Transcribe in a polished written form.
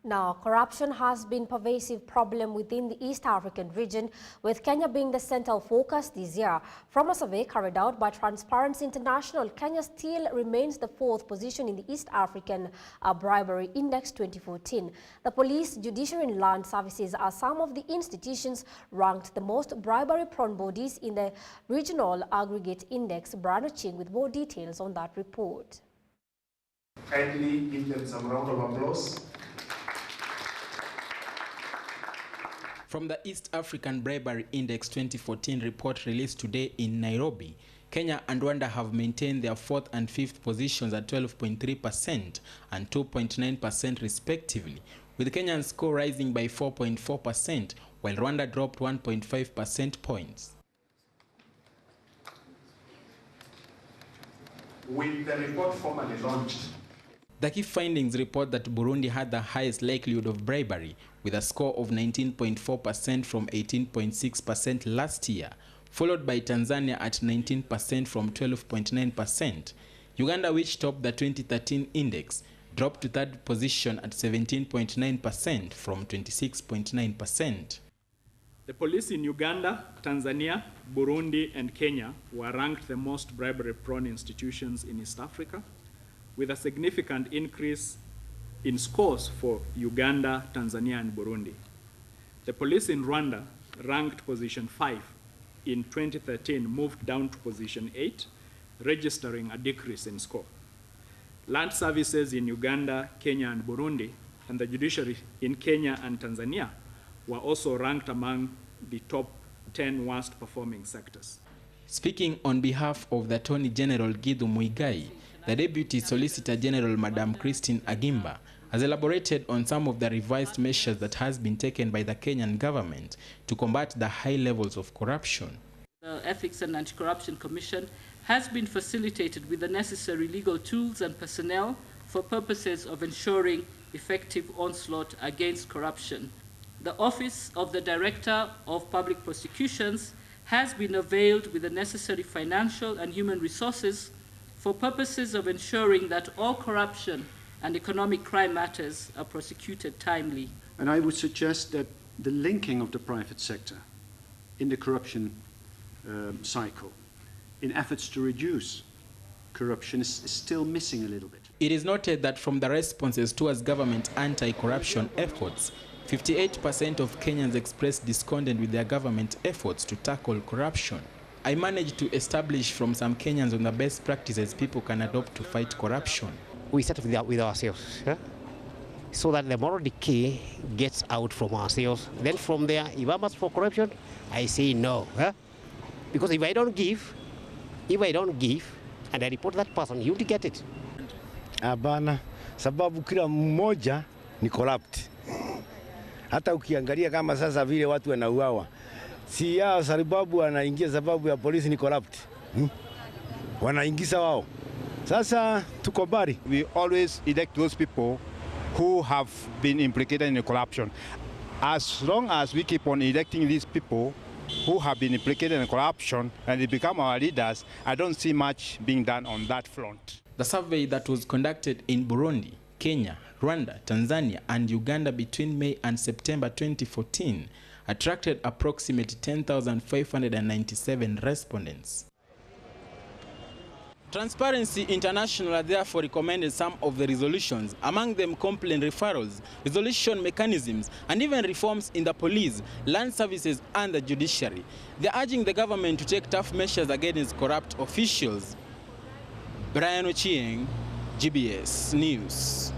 Now, corruption has been a pervasive problem within the East African region, with Kenya being the central focus this year. From a survey carried out by Transparency International, Kenya still remains the 4th position in the East African Bribery Index 2014. The police, judiciary and land services are some of the institutions ranked the most bribery-prone bodies in the regional aggregate index. Brano Ching with more details on that report. Kindly give them some round of applause. From the East African Bribery Index 2014 report released today in Nairobi, Kenya and Rwanda have maintained their 4th and 5th positions at 12.3% and 2.9% respectively, with Kenya's score rising by 4.4%, while Rwanda dropped 1.5 percentage points. With the report formally launched, the key findings report that Burundi had the highest likelihood of bribery, with a score of 19.4% from 18.6% last year, followed by Tanzania at 19% from 12.9%. Uganda, which topped the 2013 index, dropped to 3rd position at 17.9% from 26.9%. The police in Uganda, Tanzania, Burundi, and Kenya were ranked the most bribery-prone institutions in East Africa, with a significant increase in scores for Uganda, Tanzania, and Burundi. The police in Rwanda, ranked position 5 in 2013, moved down to position 8, registering a decrease in score. Land services in Uganda, Kenya, and Burundi, and the judiciary in Kenya and Tanzania were also ranked among the top 10 worst performing sectors. Speaking on behalf of the Attorney General Githu Muigai, the Deputy Solicitor General Madam Christine Agimba has elaborated on some of the revised measures that has been taken by the Kenyan government to combat the high levels of corruption. The Ethics and Anti-Corruption Commission has been facilitated with the necessary legal tools and personnel for purposes of ensuring effective onslaught against corruption. The Office of the Director of Public Prosecutions has been availed with the necessary financial and human resources for purposes of ensuring that all corruption and economic crime matters are prosecuted timely. And I would suggest that the linking of the private sector in the corruption cycle in efforts to reduce corruption is still missing a little bit. It is noted that from the responses towards government anti-corruption efforts, 58% of Kenyans expressed discontent with their government efforts to tackle corruption. I managed to establish from some Kenyans on the best practices people can adopt to fight corruption. We start with ourselves, so that the moral decay gets out from ourselves. Then from there, if I'm asked for corruption, I say no. Because if I don't give, and I report that person, you will get it. Abana, sababu kila mmoja ni corrupt. Hata ukiangalia kama sasa vile watu wanauawa, si yao sababu wanaingia sababu ya polisi ni corrupt. Wanaingiza wao. Sasa tuko bari. We always elect those people who have been implicated in the corruption. As long as we keep on electing these people who have been implicated in corruption and they become our leaders, I don't see much being done on that front. The survey that was conducted in Burundi, Kenya, Rwanda, Tanzania, and Uganda between May and September 2014 attracted approximately 10,597 respondents. Transparency International therefore recommended some of the resolutions, among them complaint referrals, resolution mechanisms, and even reforms in the police, land services, and the judiciary. They are urging the government to take tough measures against corrupt officials. Brian Ochieng, GBS News.